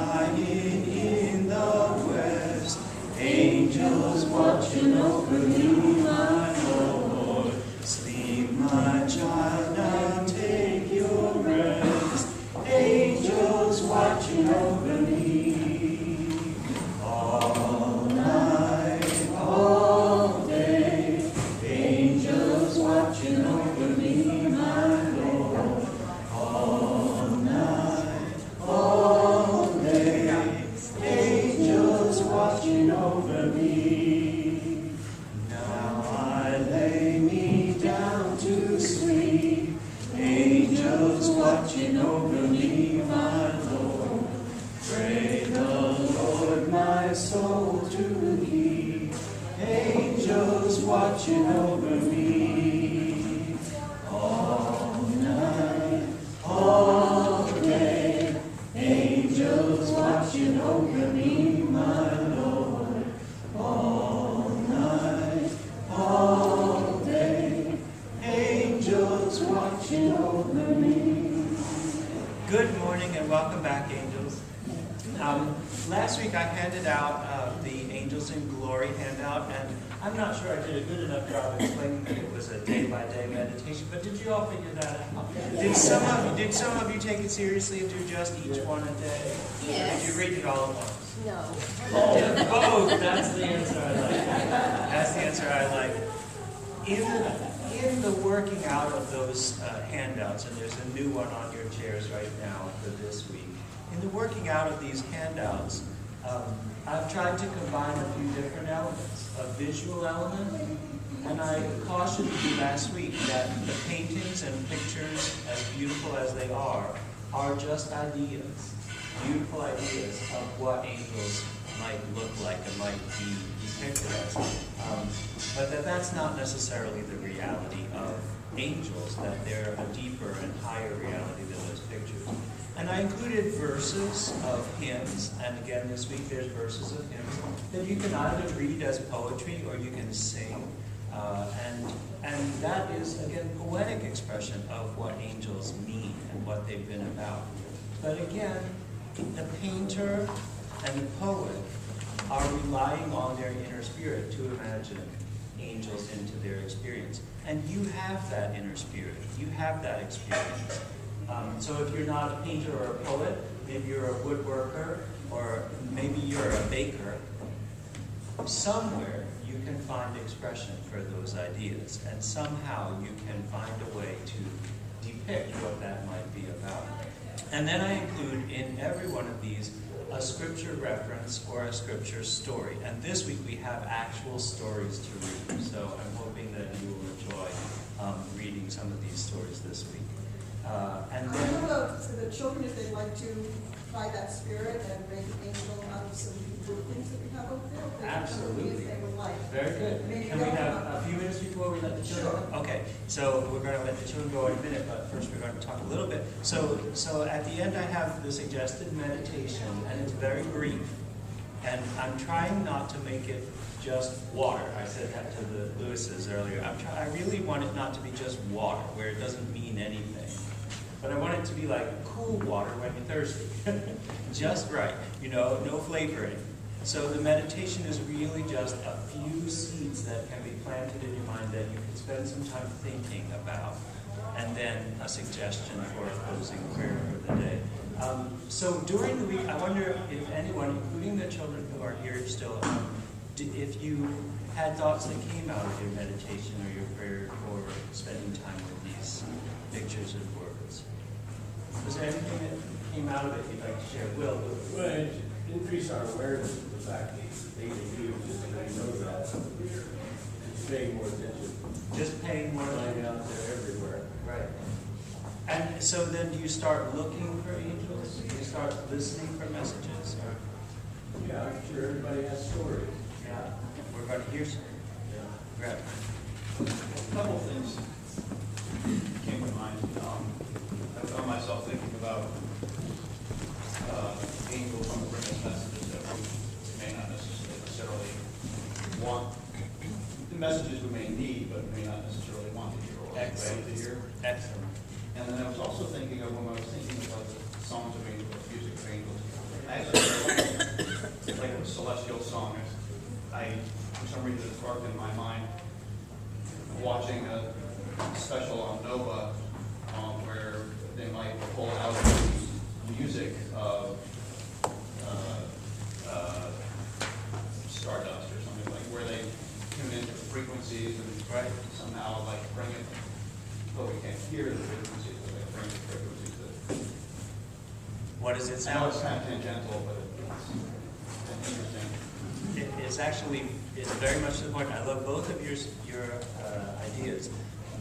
lying in the west, angels watching over me, my Lord. Sleep, my child, now take your rest, angels watching over me. All night, all day, angels watching over me, my Lord. All night, all day, angels watching over me. Now I lay me down to sleep, angels watching over me, my Lord. Pray the Lord my soul to keep, angels watching over me. All night, all day, angels watching over me, my Lord. All night, all day, angels watching over me. Good morning and welcome back, angels. Last week I handed out the Angels in Glory handout, and I'm not sure I did a good enough job explaining that it was a day-by-day meditation, but did you all figure that out? Did some of you take it seriously and do just each one a day? Yes. Or did you read it all at once? No. Oh, that's the answer I like. That's the answer I like. In the working out of those handouts, and there's a new one on your chairs right now for this week, in the working out of these handouts, I've tried to combine a few different elements. A visual element, and I cautioned you last week that the paintings and pictures, as beautiful as they are just ideas, beautiful ideas of what angels might look like and might be depicted as. But that's not necessarily the reality of angels, that they're a deeper and higher reality than those pictures. And I included verses of hymns, and again this week there's verses of hymns that you can either read as poetry or you can sing. And that is, again, poetic expression of what angels mean and what they've been about. But again, the painter and the poet are relying on their inner spirit to imagine angels into their experience. And you have that inner spirit. You have that experience. So if you're not a painter or a poet, maybe you're a woodworker, or maybe you're a baker, somewhere you can find expression for those ideas, and somehow you can find a way to depict what that might be about. And then I include in every one of these a scripture reference or a scripture story. And this week we have actual stories to read, so I'm hoping that you will enjoy reading some of these stories this week. And then, to the children, if they'd like to try that spirit and make an angel out of some good things that we have over there. Absolutely. If they would like. Very good. Can we have a few minutes before we let the children? Sure. Okay, so we're going to let the children go in a minute, but first we're going to talk a little bit. So at the end I have the suggested meditation, and it's very brief. And I'm trying not to make it just water. I said that to the Lewises earlier. I really want it not to be just water, where it doesn't mean anything. But I want it to be like cool water when you're thirsty. Just right, no flavoring. So the meditation is really just a few seeds that can be planted in your mind that you can spend some time thinking about, and then a suggestion for a closing prayer for the day. So during the week, I wonder if anyone, including the children who are here still, if you had thoughts that came out of your meditation or your prayer or spending time with these pictures and words. Was there anything that came out of it you'd like to share? Will? Well, it increase our awareness of the fact that they do just to know that. Just paying more attention. Just paying more attention. Flying out there everywhere. Right. And so then do you start looking for angels? Do you start listening for messages? Or? Yeah, I'm sure everybody has stories. Yeah. We're going to hear some. Yeah. Right. A couple things came to mind. I found myself thinking about angels who bring us messages that we may not necessarily want. The messages we may need, but may not necessarily want to hear or ready to hear. Excellent. And then I was also thinking of when I was thinking about the songs of angels, music of angels. I actually reason it sparked in my mind watching a special on Nova where they might pull out the music of Stardust or something, like where they tune into the frequencies and somehow like bring it, though we can't hear the frequencies, but they bring the frequencies that. What does it I know sound? it's kind of tangential, but it's interesting. It's very much the point. I love both of your ideas.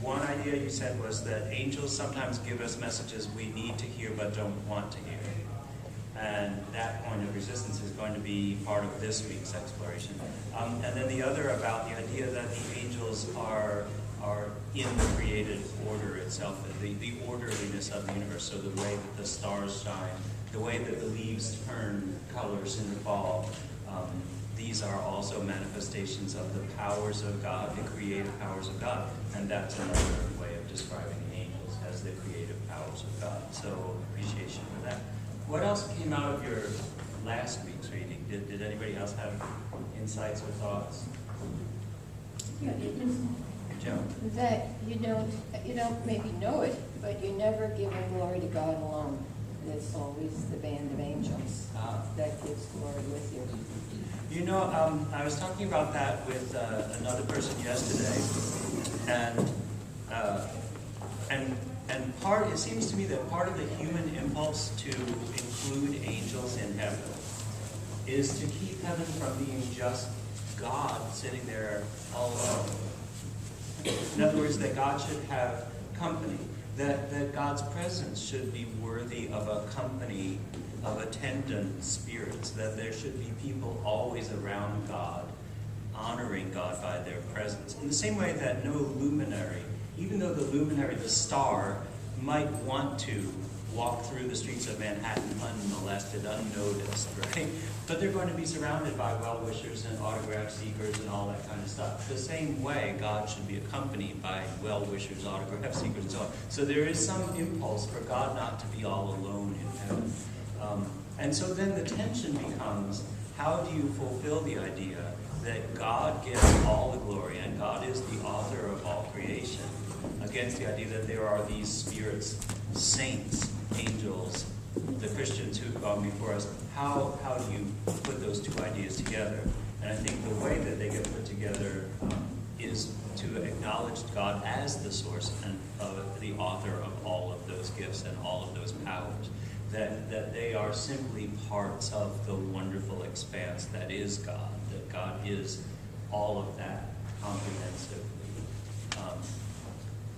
One idea you said was that angels sometimes give us messages we need to hear but don't want to hear. And that point of resistance is going to be part of this week's exploration. And then the other about the idea that the angels are in the created order itself, the orderliness of the universe. So the way that the stars shine, the way that the leaves turn colors in the fall, these are also manifestations of the powers of God, the creative powers of God. And that's another way of describing the angels as the creative powers of God. So appreciation for that. What else came out of your last week's reading? Did anybody else have insights or thoughts? Yeah, Joe? that you don't maybe know it, but you're never giving glory to God alone. It's always the band of angels that gives glory with you. You know, I was talking about that with another person yesterday, and it seems to me that part of the human impulse to include angels in heaven is to keep heaven from being just God sitting there all alone. In other words, that God should have company, that God's presence should be worthy of a company of attendant spirits, that there should be people always around God, honoring God by their presence. In the same way that no luminary, even though the luminary, the star, might want to walk through the streets of Manhattan unmolested, unnoticed, right? But they're going to be surrounded by well-wishers and autograph seekers and all that kind of stuff. The same way, God should be accompanied by well-wishers, autograph seekers, and so on. So there is some impulse for God not to be all alone in heaven. And so then the tension becomes, how do you fulfill the idea that God gets all the glory and God is the author of all creation, against the idea that there are these spirits, saints, angels, the Christians who've gone before us? How do you put those two ideas together? And I think the way that they get put together is to acknowledge God as the source and the author of all of those gifts and all of those powers. That they are simply parts of the wonderful expanse that is God, that God is all of that comprehensively.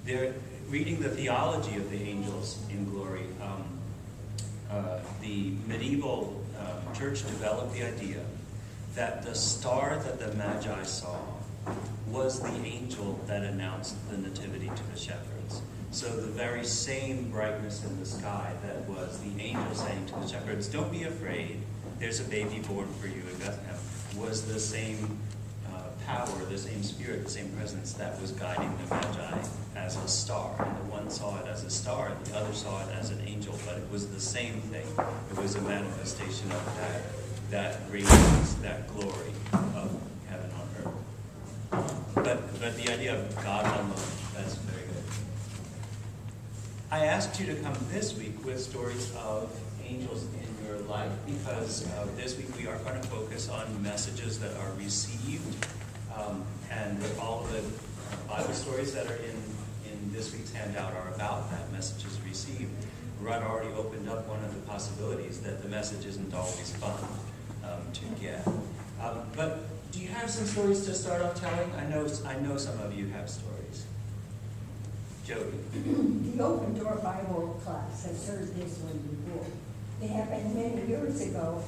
They're reading the theology of the angels in glory. The medieval church developed the idea that the star that the Magi saw was the angel that announced the nativity to the shepherds. So the very same brightness in the sky that was the angel saying to the shepherds, "Don't be afraid, there's a baby born for you in Bethlehem," was the same power, the same spirit, the same presence that was guiding the Magi as a star. And the one saw it as a star, and the other saw it as an angel, but it was the same thing. It was a manifestation of that radiance, that glory of heaven on earth. But the idea of God alone, that's very good. I asked you to come this week with stories of angels in your life, because this week we are going to focus on messages that are received, and all of the Bible stories that are in this week's handout are about that, messages received. Rudd already opened up one of the possibilities that the message isn't always fun to get. But do you have some stories to start off telling? I know some of you have stories. Jody. The Open Door Bible class has heard this one before. It happened many years ago.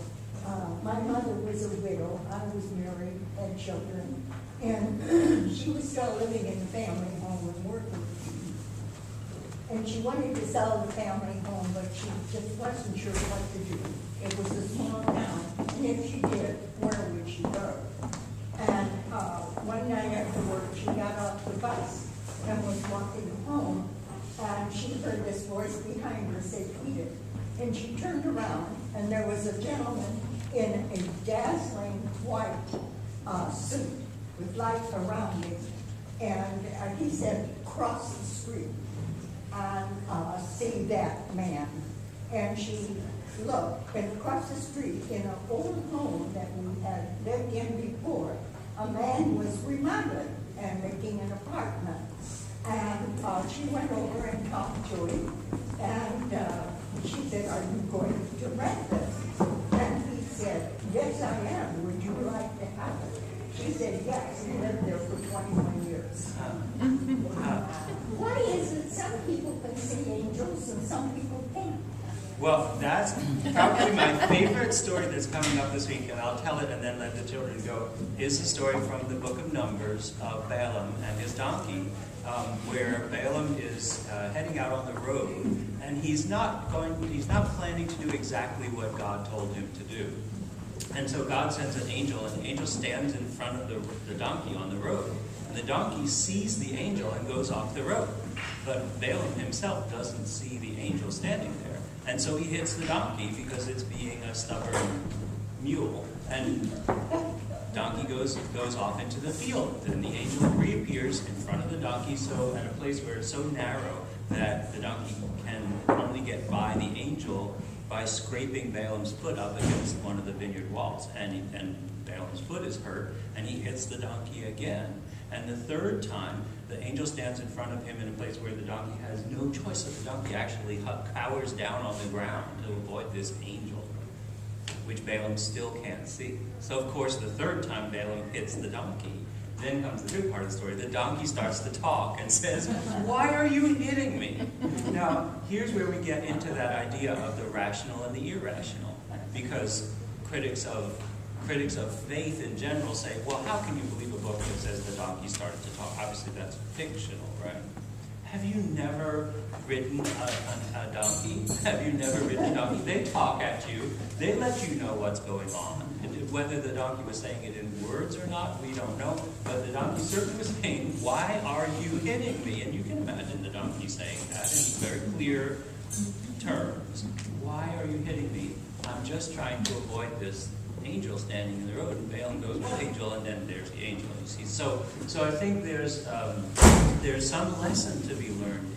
My mother was a widow. I was married, had children, and she was still living in the family home and working. And she wanted to sell the family home, but she just wasn't sure what to do. It was a small town, and if she did, where would she go? And one night after work, she got off the bus and was walking home, and she heard this voice behind her say, "Edith." And she turned around, and there was a gentleman in a dazzling white suit with lights around it. And he said, cross the street and see that man. And she looked, and across the street in an old home that we had lived in before, a man was remodeling and making an apartment. And she went over and talked to him, and she said, "Are you going to rent this?" And he said, "Yes, I am. Would you like to have it?" She said, "Yes." He lived there for 21 years. Why is it some people can see angels and some people can't? Well, that's probably my favorite story that's coming up this week, and I'll tell it and then let the children go, is the story from the book of Numbers of Balaam and his donkey, where Balaam is heading out on the road, and he's not planning to do exactly what God told him to do. And so God sends an angel, and the angel stands in front of the donkey on the road. And the donkey sees the angel and goes off the road. But Balaam himself doesn't see the angel standing there. And so he hits the donkey because it's being a stubborn mule. And donkey goes off into the field. And the angel reappears in front of the donkey at a place where it's so narrow that the donkey can only get by the angel by scraping Balaam's foot up against one of the vineyard walls. And Balaam's foot is hurt, and he hits the donkey again. And the third time, the angel stands in front of him in a place where the donkey has no choice. So the donkey actually cowers down on the ground to avoid this angel, which Balaam still can't see. So, of course, the third time Balaam hits the donkey, then comes the good part of the story. The donkey starts to talk and says, "Why are you hitting me?" Now, here's where we get into that idea of the rational and the irrational. Because critics of faith in general say, well, how can you believe a book that says the donkey started to talk? Obviously, that's fictional, right? Have you never ridden a donkey? Have you never ridden a donkey? They talk at you. They let you know what's going on. Whether the donkey was saying it in words or not, we don't know. But the donkey certainly was saying, "Why are you hitting me?" And you can imagine the donkey saying that in very clear terms. "Why are you hitting me? I'm just trying to avoid this angel standing in the road." And Balaam goes with the angel, and then there's the angel. You see, so I think there's some lesson to be learned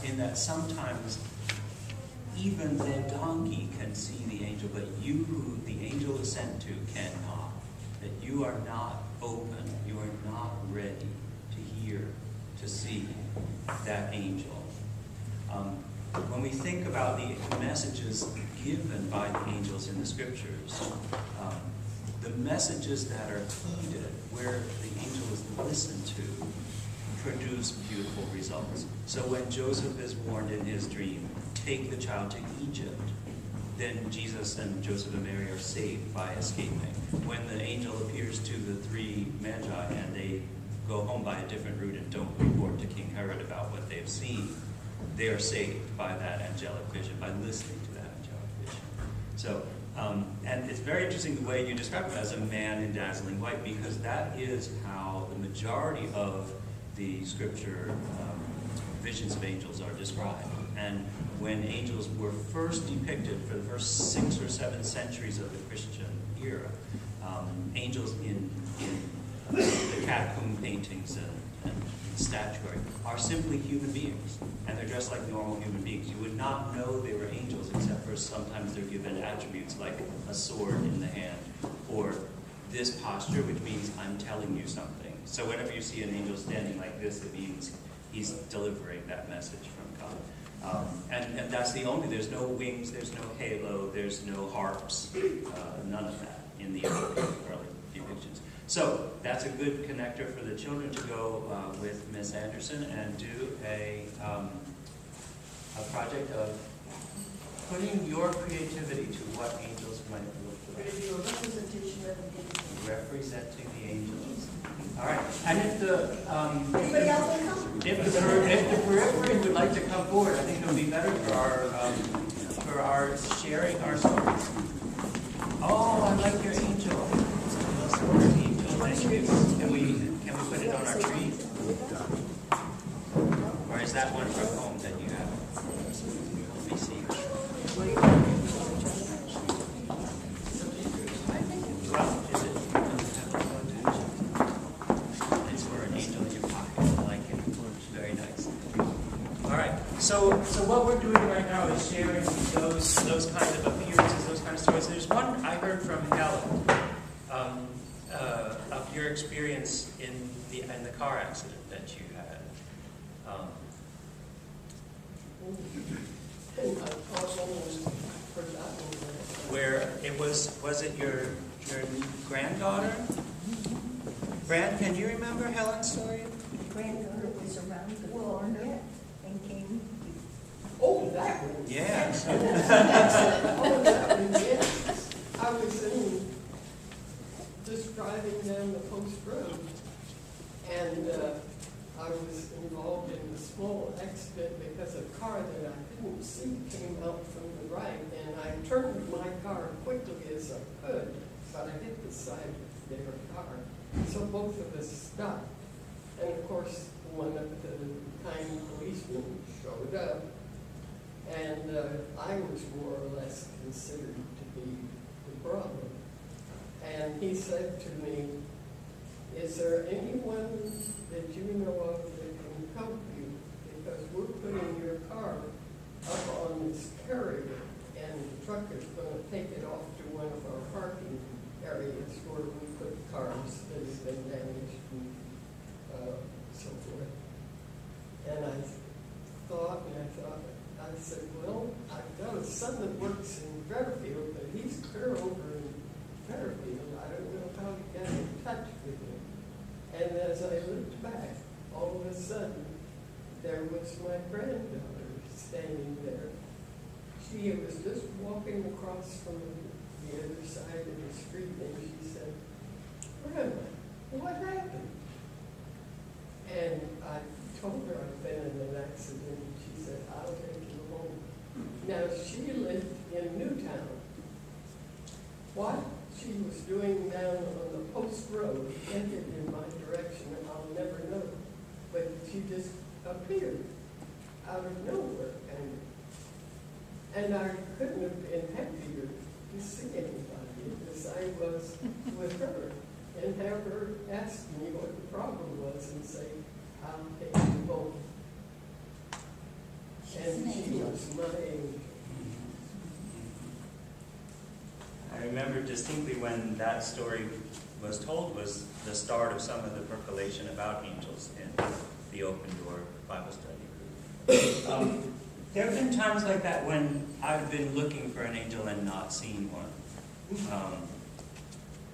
in that sometimes even the donkey can see the angel, but you, who the angel is sent to, cannot. That you are not open, you are not ready to hear, to see that angel. When we think about the messages given by the angels in the scriptures, the messages that are heeded, where the angel is listened to, produce beautiful results. So when Joseph is warned in his dream, take the child to Egypt, then Jesus and Joseph and Mary are saved by escaping. When the angel appears to the three magi and they go home by a different route and don't report to King Herod about what they've seen, they are saved by that angelic vision, by listening to that angelic vision. So, and it's very interesting the way you describe him as a man in dazzling white, because that is how the majority of the scripture visions of angels are described. And when angels were first depicted for the first 6 or 7 centuries of the Christian era, angels in the catacomb paintings and statuary are simply human beings, and they're dressed like normal human beings. You would not know they were angels except for sometimes they're given attributes like a sword in the hand, or this posture, which means I'm telling you something. So whenever you see an angel standing like this, it means he's delivering that message from God. And that's the only, there's no wings, there's no halo, there's no harps, none of that in the early depictions. So that's a good connector for the children to go with Miss Anderson and do a project of putting your creativity to what angels might look like. Do a representation of the angels. Representing the angels. All right. And if the Anybody else want to come? if the periphery would like to come forward, I think it would be better for our sharing our stories. Oh, I like your angel. Angel, thank you. Can we put it on our tree? Or is that one from home that you have? Let me see. Well, is it? what we're doing right now is sharing those kinds of appearances, those kind of stories. There's one I heard from Helen of your experience in the car accident that you had. Where it was it your granddaughter? Brad, can you remember Helen's story? My granddaughter was around the corner and came. Oh, that one. Yes. Oh, that one, yes. I was just driving down the post road, and I was involved in a small accident because a car that I couldn't see came out from the right, and I turned my car quickly as I could, but I hit the side of their car. So both of us stopped. And of course, one of the kind policemen showed up, and I was more or less considered to be the problem. And he said to me, "Is there anyone that you know of that can help you? Because we're putting your car up on this carrier, and the truck is going to take it off to one of our parking areas where we put cars that have been damaged and so forth." And I said, "Well, I've got a son that works in Fairfield, but he's clear over in Fairfield. I don't know how to get in touch with him." And as I looked back, all of a sudden, there was my granddaughter standing there. She was just walking across from the other side of the street, and she said, "Grandma, what happened?" And I told her I'd been in an accident, and she said, "I'll take you home." Now, she lived in Newtown. What she was doing down on the post road, headed in my direction, I'll never know. But she just appeared out of nowhere, and I couldn't have been happier to see anybody as I was with her, and have her ask me what the problem was and say, "I'll take you home." And she was my angel. I remember distinctly when that story was told was the start of some of the percolation about angels in the Open Door Bible Study group. There have been times like that when I've been looking for an angel and not seen one.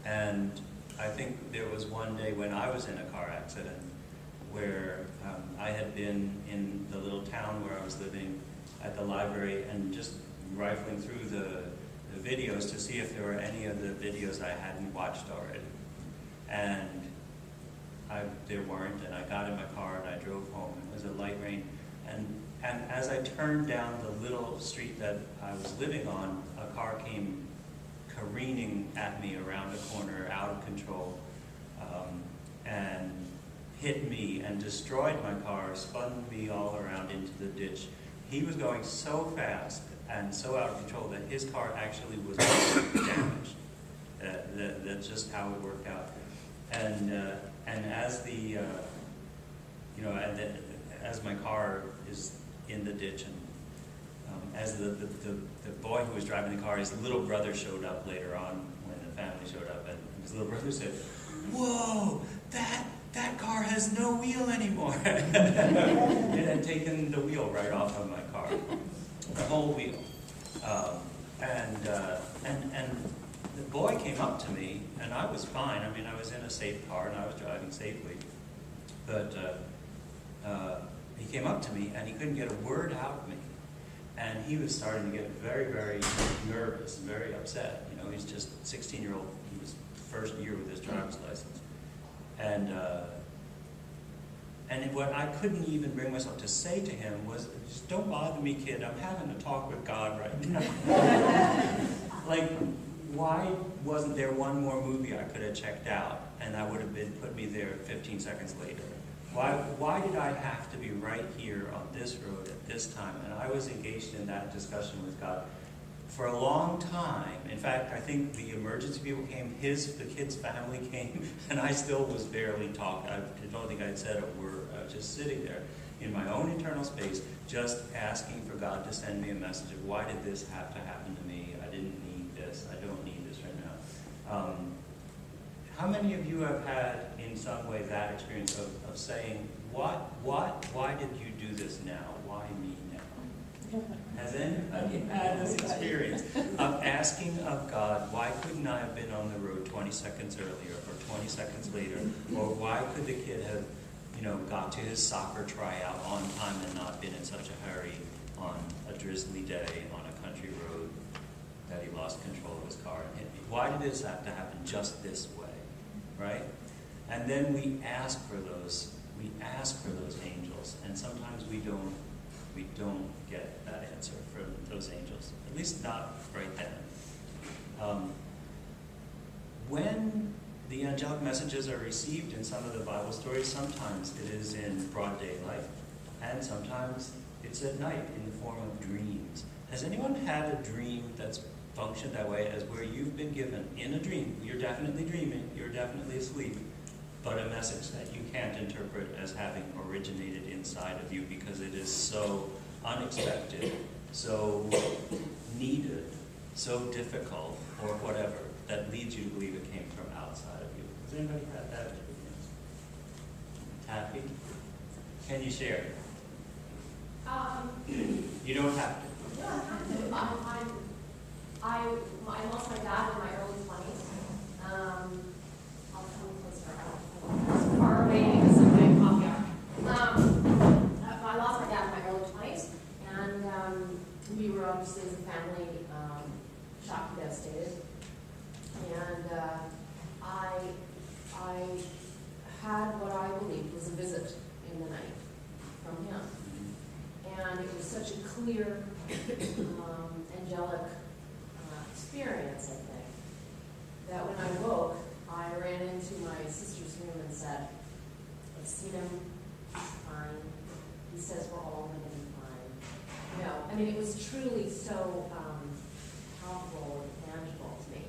And I think there was one day when I was in a car accident where I had been in the little town where I was living at the library and just rifling through the videos to see if there were any of the videos I hadn't watched already. And there weren't, and I got in my car and I drove home. It was a light rain. And as I turned down the little street that I was living on, a car came careening at me around a corner, out of control, and hit me and destroyed my car, spun me all around into the ditch. He was going so fast and so out of control that his car actually was damaged. That's just how it worked out. And as as my car is in the ditch, and as the boy who was driving the car, his little brother showed up later on when the family showed up, and his little brother said, "Whoa, that car has no wheel anymore." It had taken the wheel right off of my car, the whole wheel. And the boy came up to me, and I was fine. I mean, I was in a safe car and I was driving safely, but he came up to me and he couldn't get a word out of me. And he was starting to get very, very nervous and very upset. You know, he's just 16-year-old. He was first year with his driver's license. And what I couldn't even bring myself to say to him was, "Just don't bother me, kid. I'm having a talk with God right now." Like, why wasn't there one more movie I could have checked out and that would have put me there 15 seconds later? Why did I have to be right here on this road at this time? And I was engaged in that discussion with God for a long time. In fact, I think the emergency people came, the kid's family came, and I still was barely talking. I don't think I'd said a word. I was just sitting there. in my own internal space, just asking for God to send me a message of why did this have to happen to me? I didn't need this. I don't need this right now. How many of you have had in some way that experience of saying, why did you do this now? Why me now? Has anybody had this experience of asking of God, why couldn't I have been on the road 20 seconds earlier or 20 seconds later? Or why could the kid have, got to his soccer tryout on time and not been in such a hurry on a drizzly day on a country road that he lost control of his car and hit me? Why did this have to happen just this way? Right? And then we ask for those angels, and sometimes we don't get that answer from those angels, at least not right then. When the angelic messages are received in some of the Bible stories, sometimes it is in broad daylight, and sometimes it's at night in the form of dreams. Has anyone had a dream that's functioned that way, as where you've been given in a dream, you're definitely dreaming, you're definitely asleep, but a message that you can't interpret as having originated inside of you because it is so unexpected, so needed, so difficult, or whatever, that leads you to believe it came from outside of you? Has anybody had that experience? Taffy? Can you share? You don't have to. I lost my dad in my early 20s. I'll come closer. It's far away because I'm getting coffee hour. I lost my dad in my early 20s, and we were obviously as a family shocked and devastated. And I had what I believed was a visit in the night from him. And it was such a clear, angelic experience, I think, that when I woke, I ran into my sister's room and said, I've seen him, he's fine. He says we're all going to be fine. It was truly so powerful and tangible to me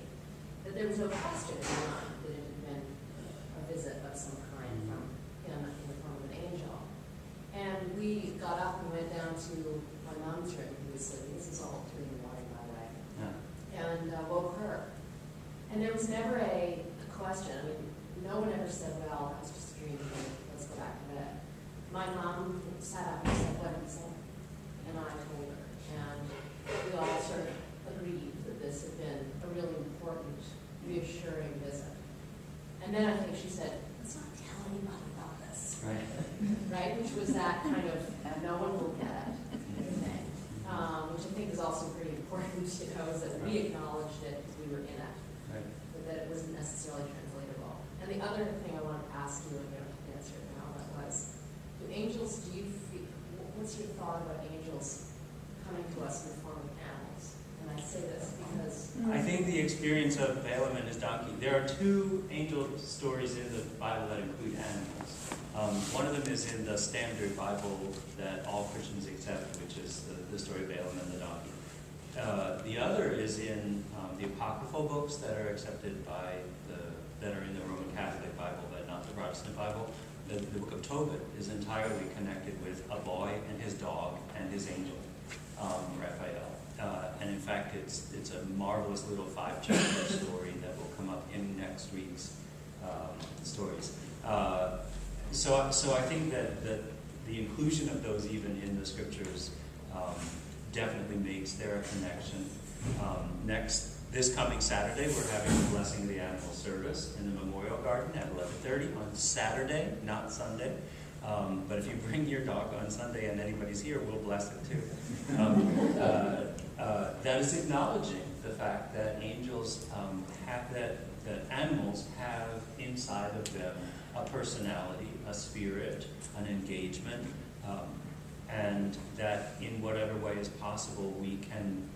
that there was no question in my mind that it had been a visit of some kind from him in the form of an angel. And we got up and went down to my mom's room, who was sleeping. This is all 3 in the morning, by the way. Yeah. And woke her. And there was never a question. No one ever said, well, that was just a dream, let's go back to bed. My mom sat up and said, what did he say? And I told her. And we all sort of agreed that this had been a really important, reassuring visit. And then I think she said, let's not tell anybody about this. Right. Right? Which was that kind of, no one will get it thing. Which I think is also pretty important, is that we acknowledged it because we were in it. Right. But that it wasn't necessarily translatable. And the other thing I wanted to ask you, and you don't have to answer it now, that was, what's your thought about angels coming to us in the form of animals? And I say this because I think the experience of Balaam and his donkey, there are 2 angel stories in the Bible that include animals. One of them is in the standard Bible that all Christians accept, which is the story of Balaam and the donkey. The other is in the apocryphal books that are accepted that are in the Roman Catholic Bible, but not the Protestant Bible. The book of Tobit is entirely connected with a boy and his dog and his angel, Raphael. And in fact, it's a marvelous little 5-chapter story that will come up in next week's stories. So I think that the inclusion of those even in the scriptures definitely makes there a connection. This coming Saturday, we're having the Blessing of the Animal service in the Memorial Garden at 11:30 on Saturday, not Sunday. But if you bring your dog on Sunday and anybody's here, we'll bless it too. That is acknowledging the fact that angels that animals have inside of them a personality, a spirit, an engagement, and that in whatever way is possible, we can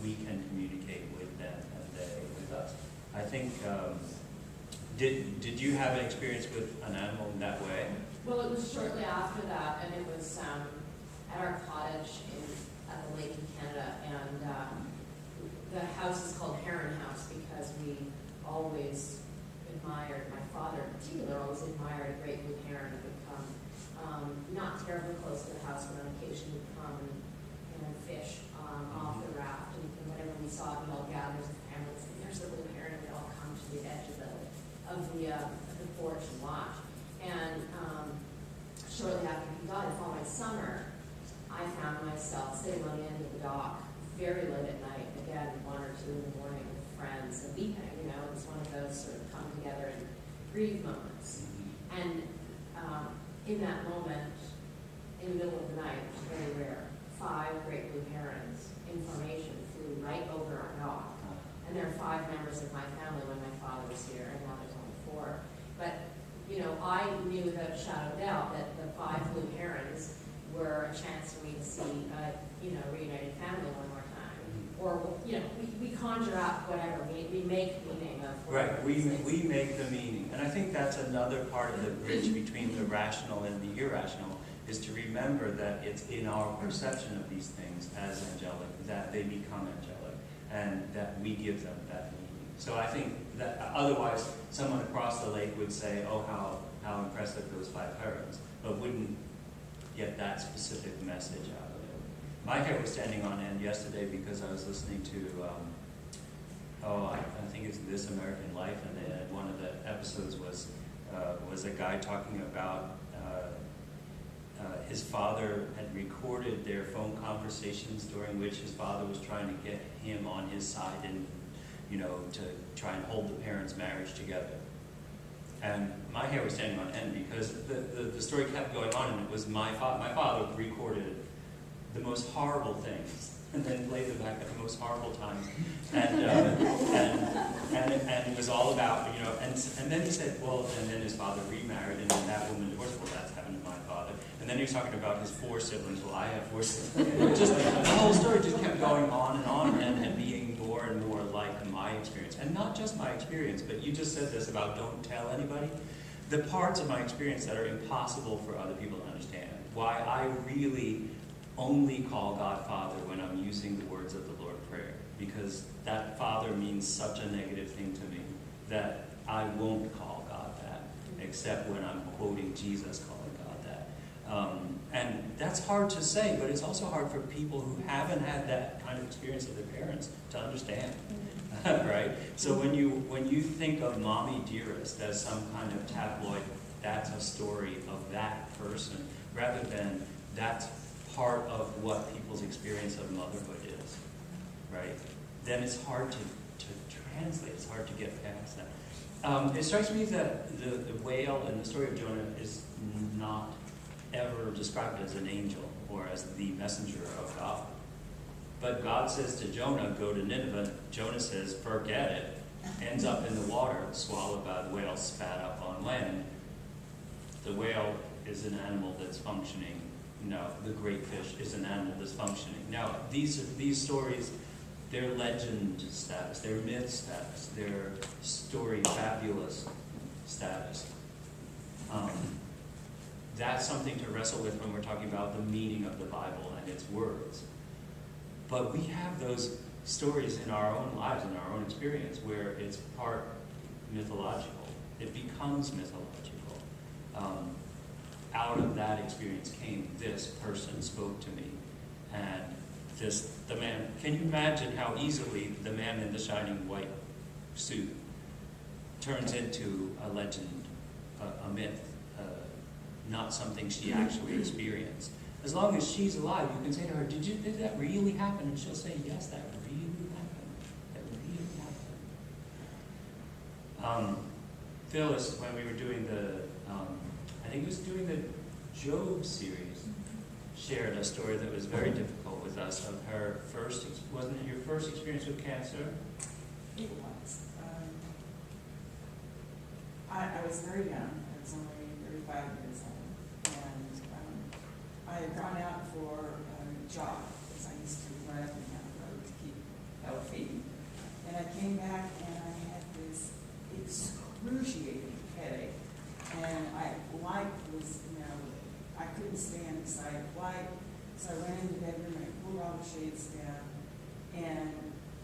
communicate with them and they with us. I think, did you have an experience with an animal in that way? well, it was shortly after that, and it was at our cottage at the lake in Canada, and the house is called Heron House because we always admired, my father in particular, always admired a great blue heron that would come not terribly close to the house, but on occasion would come and fish off the raft. And whenever we saw it, we all gathered as a family, and there's the blue heron, and we'd all come to the edge of the porch and watch. And shortly after he died, the following summer, I found myself sitting on the end of the dock very late at night, again, 1 or 2 in the morning with friends and weeping. It's one of those sort of come together and grieve moments. And in that moment, in the middle of the night, which is very rare, 5 great blue herons in formation flew right over our dock. And there are 5 members of my family when my father was here, and now there's only 4. But, I knew without a shadow of doubt that the 5 blue herons were a chance for me to see a, reunited family one more time. Or, we conjure up whatever, we make meaning of. Right, we make the meaning. And I think that's another part of the bridge between the rational and the irrational, is to remember that it's in our perception of these things as angelic that they become angelic, and that we give them that meaning. So I think that otherwise someone across the lake would say, oh, how impressive those 5 herons, but wouldn't get that specific message out of it. My hair was standing on end yesterday because I was listening to, I think it's This American Life, and one of the episodes was a guy talking about his father had recorded their phone conversations during which his father was trying to get him on his side and, to try and hold the parents' marriage together. And my hair was standing on end because the story kept going on, and it was my father recorded the most horrible things and then played them back at the most horrible times. And it was all about, and then he said, well, and then his father remarried, and then that woman divorced. Well, that's happened to my father. And then he was talking about his 4 siblings. Well, I have 4 siblings. The whole story just kept going on and being more and more like my experience. And not just my experience, but you just said this about don't tell anybody. The parts of my experience that are impossible for other people to understand. Why I really only call God Father when I'm using the words of the Lord Prayer, because that Father means such a negative thing to me that I won't call God that, except when I'm quoting Jesus calling God that. And that's hard to say, but it's also hard for people who haven't had that kind of experience of their parents to understand. Right? So when you think of Mommy Dearest as some kind of tabloid, that's a story of that person, rather than that's part of what people's experience of motherhood is, right? Then it's hard to translate. It's hard to get past that. It strikes me that the whale in the story of Jonah is not ever described as an angel or as the messenger of God. But God says to Jonah, go to Nineveh. Jonah says, forget it. Ends up in the water, swallowed by the whale, spat up on land. The whale is an animal that's functioning. No, the great fish is an animal that's functioning. Now, these stories, they're legend status, they're myth status, they're story fabulous status. That's something to wrestle with when we're talking about the meaning of the Bible and its words. But we have those stories in our own lives, in our own experience, where it's part mythological. It becomes mythological. Out of that experience came this person spoke to me, and the man. Can you imagine how easily the man in the shining white suit turns into a legend, a myth, not something she actually experienced? As long as she's alive, you can say to her, did that really happen? And she'll say, yes, that really happened. That really happened. Phyllis, when we were doing I think it was doing the Job series, shared a story that was very difficult with us of her first, wasn't it your first experience with cancer? It was. I was very young. I was only 35 years old. And I had gone out for a jog, because I used to run up and down the road to keep healthy. And I came back and I had this excruciating headache. And light was, I couldn't stand the sight of light. So I went in the bedroom and I pulled all the shades down. And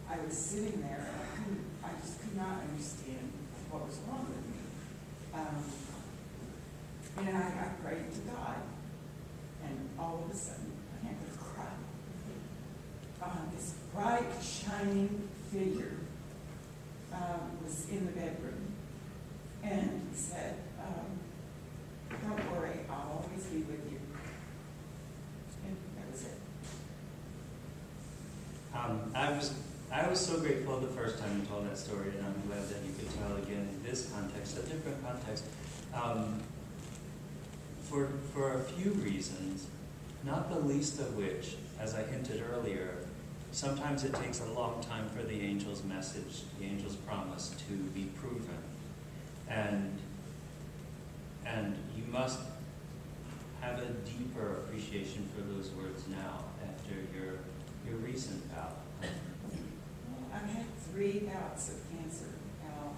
I was sitting there and I just could not understand what was wrong with me. And I prayed to God, and all of a sudden, I'm going to cry. This bright, shining figure was in the bedroom, and he said, don't worry, I'll always be with you. And that was it. I was so grateful the first time you told that story, and I'm glad that you could tell again in this context, a different context. For a few reasons, not the least of which, as I hinted earlier, sometimes it takes a long time for the angel's message, the angel's promise to be proven. And you must have a deeper appreciation for those words now after your recent bout. I've had 3 bouts of cancer,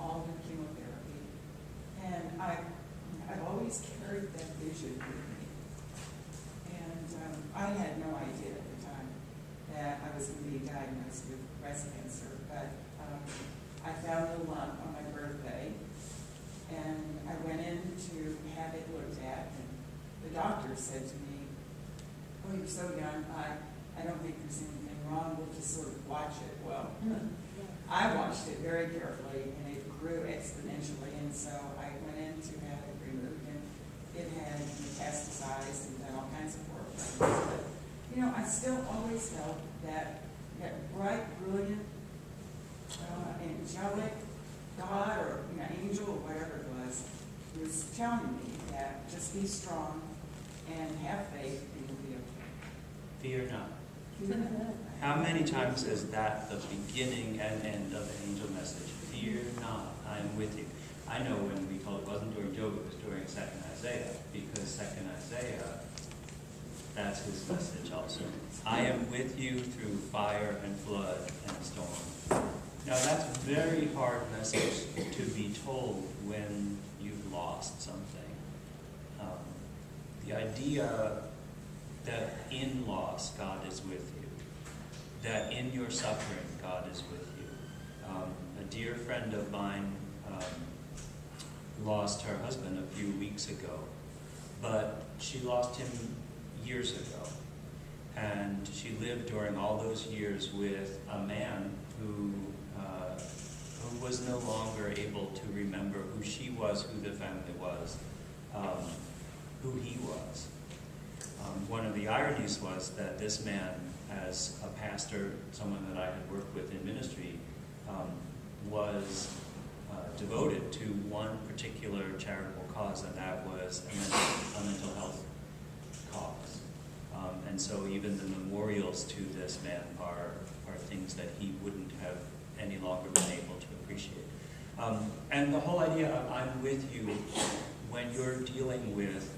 all with chemotherapy, and I've always carried that vision with me. And I had no idea at the time that I was going to be diagnosed with breast cancer, but I found a lump on my birthday, and I went in to have it looked at, and the doctor said to me, "Oh, you're so young, I don't think there's anything wrong, we'll just sort of watch it." Well, I watched it very carefully, and it grew exponentially, and so I went in to have it removed, and it had metastasized and done all kinds of horrible things. But, I still always felt that bright, brilliant, angelic God or angel or whatever it was telling me that just be strong and have faith and you'll be okay. Fear not. How many times is that the beginning and end of the angel message? Fear not, I am with you. I know when we told it wasn't during Job, it was during 2nd Isaiah, because 2nd Isaiah, that's his message also. I am with you through fire and flood and storm. Now that's a very hard message to be told when you've lost something. The idea that in loss, God is with you. That in your suffering, God is with you. A dear friend of mine lost her husband a few weeks ago, but she lost him years ago. And she lived during all those years with a man who was no longer able to remember who she was, who the family was, who he was. One of the ironies was that this man, as a pastor, someone that I had worked with in ministry, was devoted to one particular charitable cause, and that was a mental health cause. And so even the memorials to this man are things that he wouldn't have any longer been able to appreciate. And the whole idea of I'm with you when you're dealing with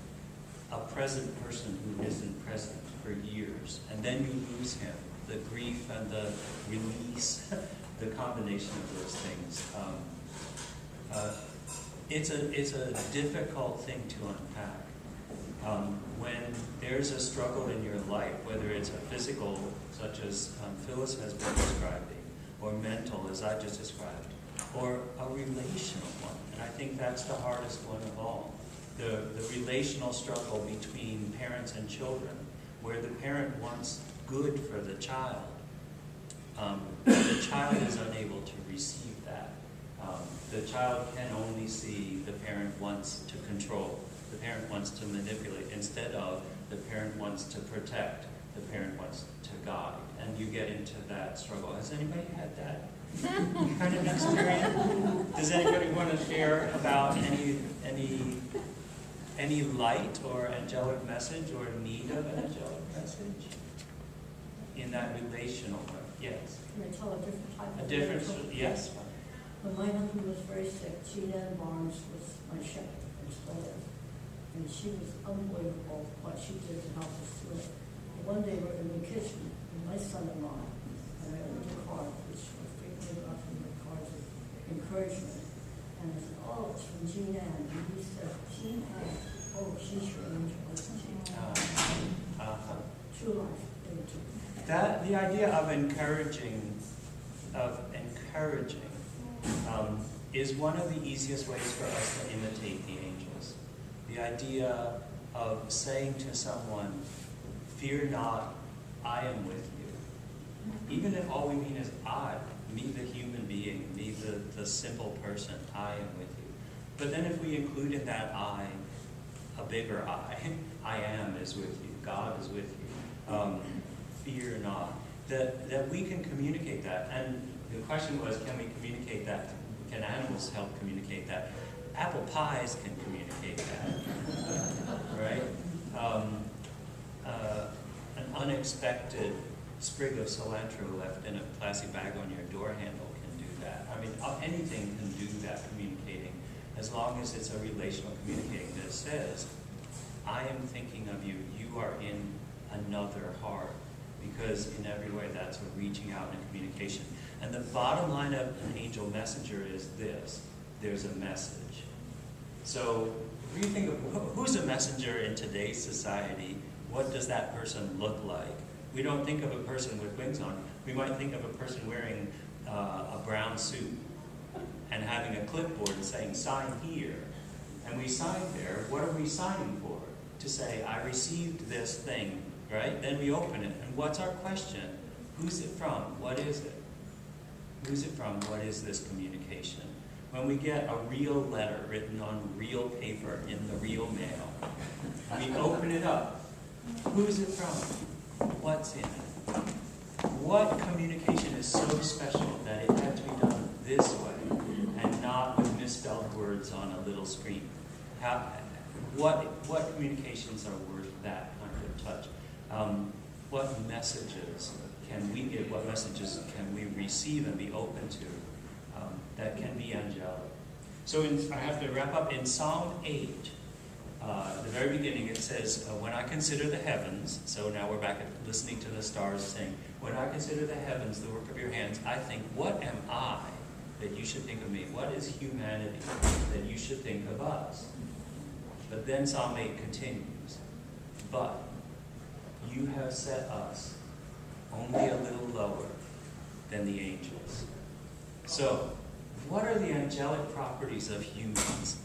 a present person who isn't present for years, and then you lose him, the grief and the release, the combination of those things. It's a difficult thing to unpack. When there's a struggle in your life, whether it's a physical, such as Phyllis has been describing, or mental, as I just described, or a relational one, and I think that's the hardest one of all. The relational struggle between parents and children, where the parent wants good for the child is unable to receive that. The child can only see the parent wants to control, the parent wants to manipulate, instead of the parent wants to protect, the parent wants to guide. And you get into that struggle. Has anybody had that kind of experience? Does anybody want to share about any light or angelic message or need of an angelic message in that relational way? Yes. Can I tell a different type of A different, miracle? yes. When my husband was very sick, Jeanette Barnes was my shepherd and still is. And she was unbelievable what she did to help us through it. And one day we're in the kitchen, and my son-in-law, and I opened a card, which was frequently often the cards of encouragement. And I said, "Oh, it's from Jean Ann." And he said, "Jean Ann, oh, she's your angel, isn't she?" True life. That the idea of encouraging, is one of the easiest ways for us to imitate the angels, The idea of saying to someone, fear not, I am with you. Even if all we mean is I, me the human being, me the simple person, I am with you. But then if we include in that I, a bigger I am is with you, God is with you. Fear not. That we can communicate that. And the question was, can we communicate that? Can animals help communicate that? Apple pies can communicate that, right? An unexpected sprig of cilantro left in a plastic bag on your door handle can do that. I mean, anything can do that, communicating, as long as it's a relational communicating that says, I am thinking of you, you are in another heart. Because in every way, that's a reaching out and communication. And the bottom line of an angel messenger is this: there's a message. So if you think of who's a messenger in today's society, what does that person look like? We don't think of a person with wings on. We might think of a person wearing a brown suit and having a clipboard and saying, sign here. And we sign there. What are we signing for? To say, I received this thing. Right? Then we open it. And what's our question? Who's it from? What is it? Who's it from? What is this communication? When we get a real letter written on real paper in the real mail, we open it up. Who's it from? What's in it? What communication is so special that it had to be done this way and not with misspelled words on a little screen? What communications are worth that kind of touch? What messages can we give? What messages can we receive and be open to that can be angelic? So I have to wrap up. In Psalm 8, at the very beginning, it says, when I consider the heavens, so now we're back at listening to the stars saying, when I consider the heavens, the work of your hands, I think, what am I that you should think of me? What is humanity that you should think of us? But then Psalm 8 continues, but you have set us only a little lower than the angels. So, what are the angelic properties of humans?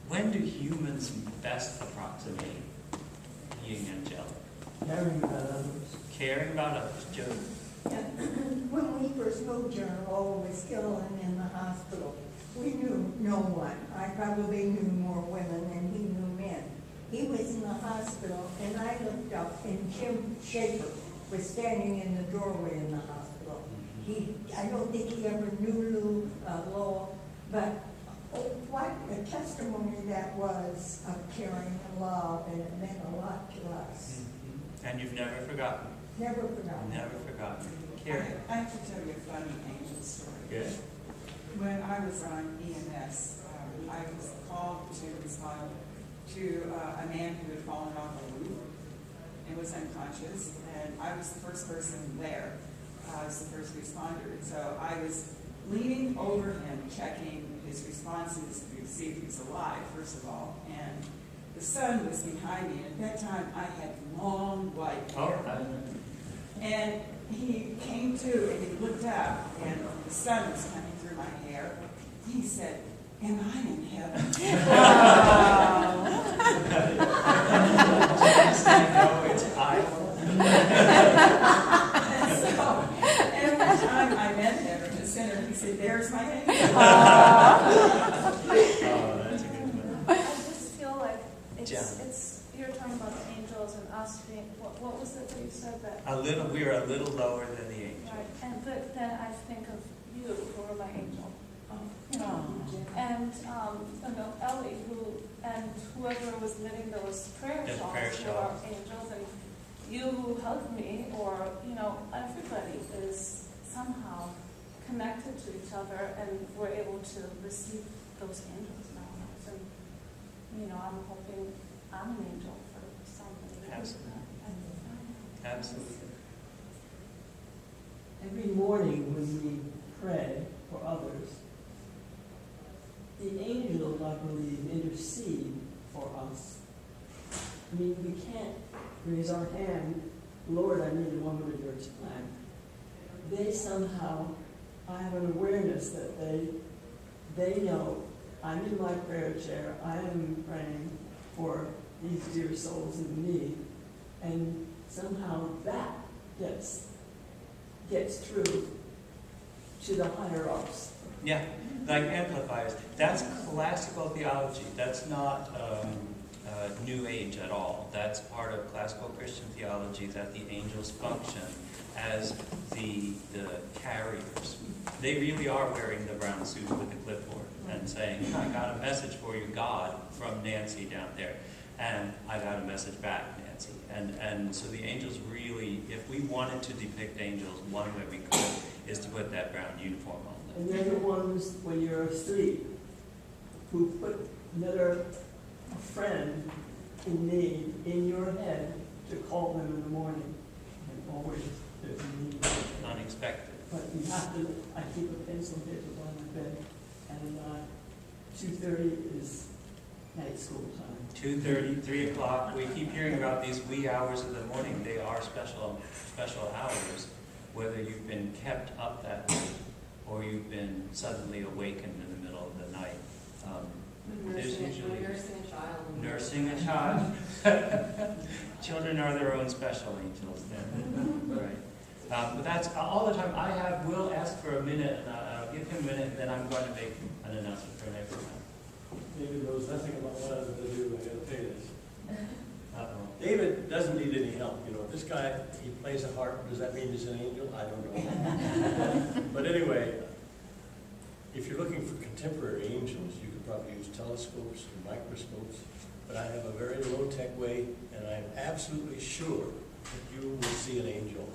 When do humans best approximate being angelic? Caring about others. Caring about others. Joe? Yeah. When we first moved here, Lola was ill and in the hospital. We knew no one. I probably knew more women than he knew men. He was in the hospital, and I looked up, and Jim Schaefer was standing in the doorway in the hospital. I don't think he ever knew Lowell, but what a testimony that was of caring and love, and it meant a lot to us. Mm-hmm. And you've never forgotten. Never forgotten. Never forgotten. Carrie? I have to tell you a funny angel story. Good. When I was on EMS, I was called to respond to a man who had fallen off a roof and was unconscious, and I was the first person there. I was the first responder. So I was leaning over him, checking his responses to see if he was alive, first of all, and the sun was behind me, and at that time I had long white hair. And he came to, and he looked up, and the sun was coming through my hair. He said, am I in heaven? No, it's Iowa. So every time I met him in the center, he said, there's my angel. Oh, that's a good one. I just feel like Jen. it's you're talking about the angels and us being, what was it that you said that? We are a little lower than the angels. Right, and but then I think of you, who are my angel. You know, Oh. and you know, Ellie, and whoever was knitting those prayer The shawls, prayer who are shawls. angels, and you who hugged me, or you know, everybody is somehow connected to each other, and we're able to receive those angels now. And you know, I'm hoping I'm an angel for somebody. Absolutely. Absolutely. Every morning when we pray for others, the angels, I believe, intercede for us. I mean, we can't raise our hand, Lord, I need a moment of your time. They somehow, I have an awareness that they know I'm in my prayer chair, I am praying, for these dear souls in need. And somehow that gets through to the higher ups. Yeah, like amplifiers. That's classical theology. That's not New Age at all. That's part of classical Christian theology, that the angels function as the carriers. They really are wearing the brown suit with the clipboard and saying, I got a message for you, God, from Nancy down there. And I got a message back, Nancy. And so the angels really, if we wanted to depict angels, one way we could is to put that brown uniform on them. And they're the ones, when you're asleep, who put another friend in need in your head to call them in the morning. And always there's a need. Unexpected. But you have to, I keep a pencil paper by my bed, and 2:30 is night school time. 2:30, 3 o'clock. We keep hearing about these wee hours of the morning. They are special hours, whether you've been kept up that late or you've been suddenly awakened in the middle of the night. Nursing a child. Nursing a child. Children are their own special angels then. Right. But that's all the time I have. Will ask for a minute, and I'll give him a minute, and then I'm going to make an announcement for next time. David knows nothing about what I'm going to do. I got to tell you this. Uh-oh. David doesn't need any help. You know, this guy, he plays a harp. Does that mean he's an angel? I don't know. But anyway, if you're looking for contemporary angels, you could probably use telescopes or microscopes. But I have a very low-tech way, and I'm absolutely sure that you will see an angel.